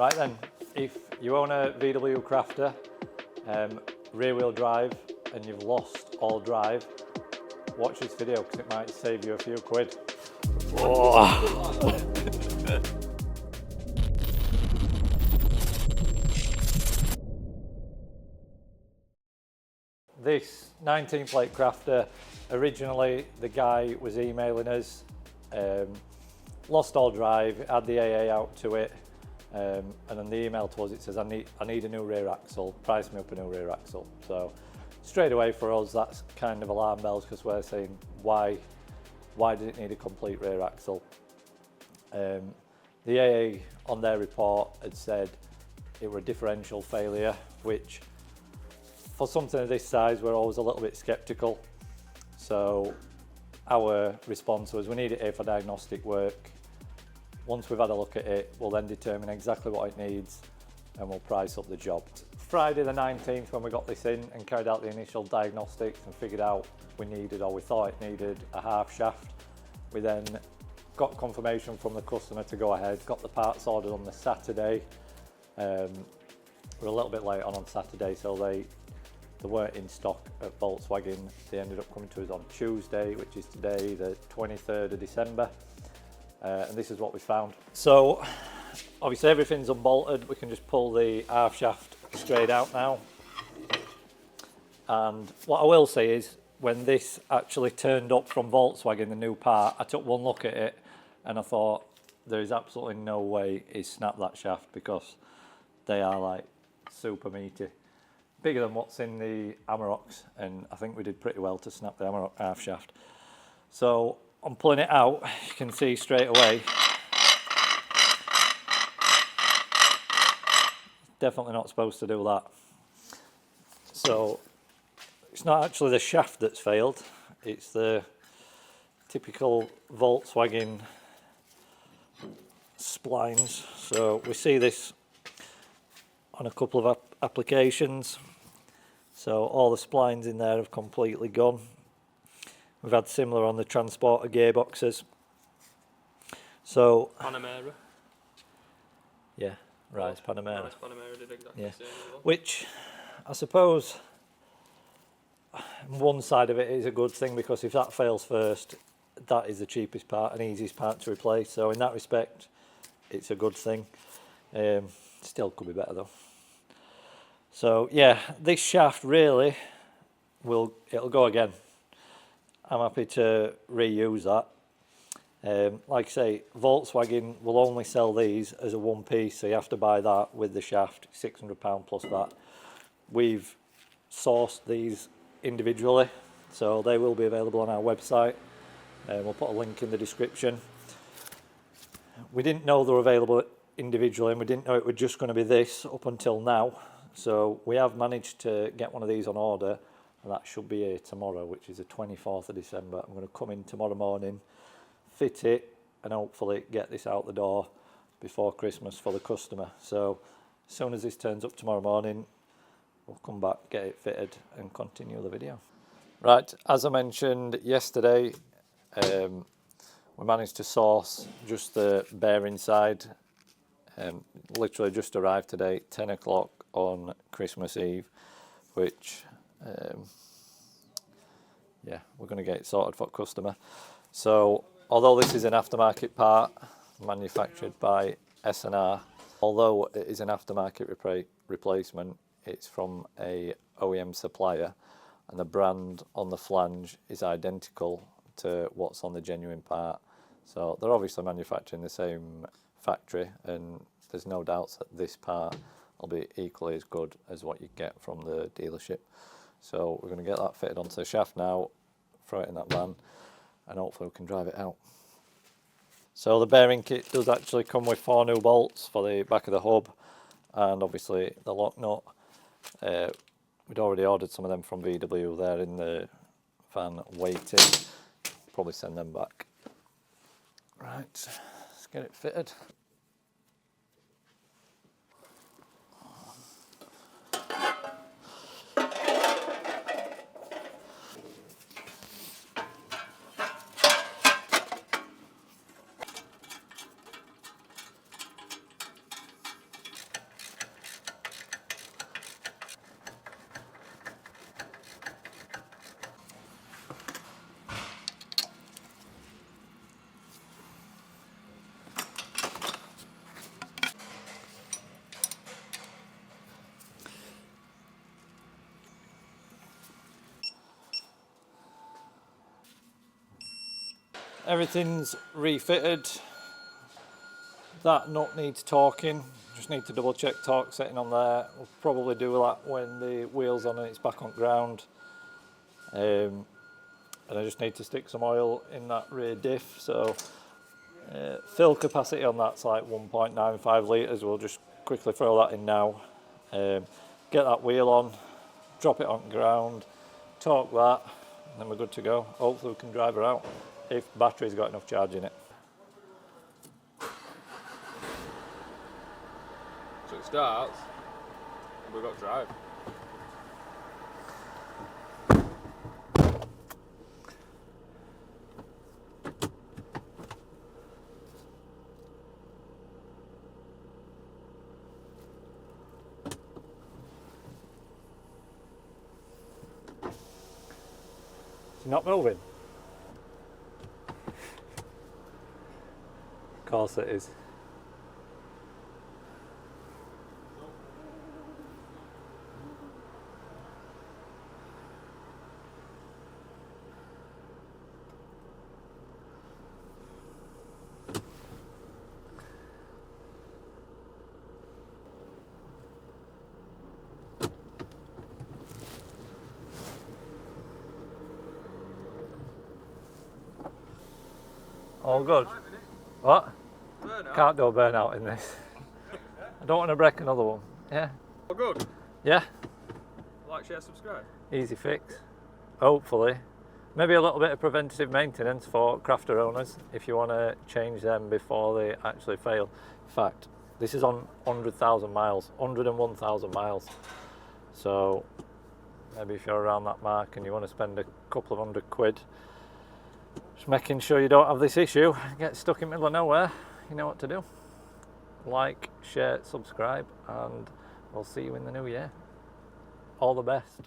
Right then, if you own a VW Crafter, rear wheel drive, and you've lost all drive, watch this video because it might save you a few quid. Oh. This 19 plate Crafter, originally the guy was emailing us, lost all drive, had the AA out to it, and then the email to us, it says I need a new rear axle, price me up a new rear axle. So straight away for us that's kind of alarm bells, because we're saying why did it need a complete rear axle? The AA on their report had said it were a differential failure, which for something of this size we're always a little bit skeptical. So our response was we need it here for diagnostic work. Once we've had a look at it, we'll then determine exactly what it needs and we'll price up the job. Friday the 19th, when we got this in and carried out the initial diagnostics and figured out we needed, or we thought it needed, a half shaft, we then got confirmation from the customer to go ahead, got the parts ordered on the Saturday. We're a little bit late on Saturday, so they weren't in stock at Volkswagen. They ended up coming to us on Tuesday, which is today, the 23rd of December. And this is what we found. So obviously everything's unbolted. We can just pull the half shaft straight out now. And what I will say is, when this actually turned up from Volkswagen, the new part, I took one look at it and I thought there is absolutely no way he snapped that shaft, because they are like super meaty. Bigger than what's in the Amaroks, and I think we did pretty well to snap the Amarok half shaft. So I'm pulling it out, you can see straight away, definitely not supposed to do that. So it's not actually the shaft that's failed, it's the typical Volkswagen splines. So we see this on a couple of applications. So all the splines in there have completely gone. We've had similar on the transporter gearboxes. So Panamera. Yeah, Rise Panamera. Rise Panamera did exactly the same as well. Which I suppose one side of it is a good thing, because if that fails first, that is the cheapest part and easiest part to replace. So in that respect, it's a good thing. Still could be better though. So yeah, this shaft really it'll go again. I'm happy to reuse that. Like I say, Volkswagen will only sell these as a one piece, so you have to buy that with the shaft, £600 plus that. We've sourced these individually, so they will be available on our website. We'll put a link in the description. We didn't know they were available individually, and we didn't know it was just going to be this up until now. So we have managed to get one of these on order, and that should be here tomorrow, which is the 24th of December. I'm going to come in tomorrow morning, fit it, and hopefully get this out the door before Christmas for the customer. So as soon as this turns up tomorrow morning, we'll come back, get it fitted, and continue the video. Right, as I mentioned yesterday, we managed to source just the bearing side. Literally just arrived today, 10 o'clock on Christmas Eve, which yeah, we're going to get it sorted for customer. So although this is an aftermarket part manufactured by S&R, although it is an aftermarket replacement, it's from a OEM supplier, and the brand on the flange is identical to what's on the genuine part. So they're obviously manufacturing the same factory, and there's no doubts that this part will be equally as good as what you get from the dealership. So we're going to get that fitted onto the shaft now, throw it in that van, and hopefully we can drive it out. So the bearing kit does actually come with 4 new bolts for the back of the hub, and obviously the lock nut. We'd already ordered some of them from VW. They're in the van waiting. Probably send them back. Right, let's get it fitted. Everything's refitted. That nut needs torquing. Just need to double check torque setting on there. We'll probably do that when the wheel's on and it's back on ground. And I just need to stick some oil in that rear diff. So fill capacity on that's like 1.95 litres. We'll just quickly throw that in now. Get that wheel on, drop it on ground, torque that, and then we're good to go. Hopefully we can drive her out if the battery's got enough charge in it. So it starts, and we've got drive. It's not moving. Of course it is. All good. What? Burnout. Can't do a burnout in this. I don't want to break another one. Yeah. All good. Yeah. Like, share, subscribe. Easy fix. Hopefully. Maybe a little bit of preventative maintenance for crafter owners if you want to change them before they actually fail. In fact, this is on 100,000 miles, 101,000 miles. So maybe if you're around that mark and you want to spend a couple of £100, just making sure you don't have this issue, get stuck in the middle of nowhere, you know what to do. Like, share, subscribe, and we'll see you in the new year. All the best.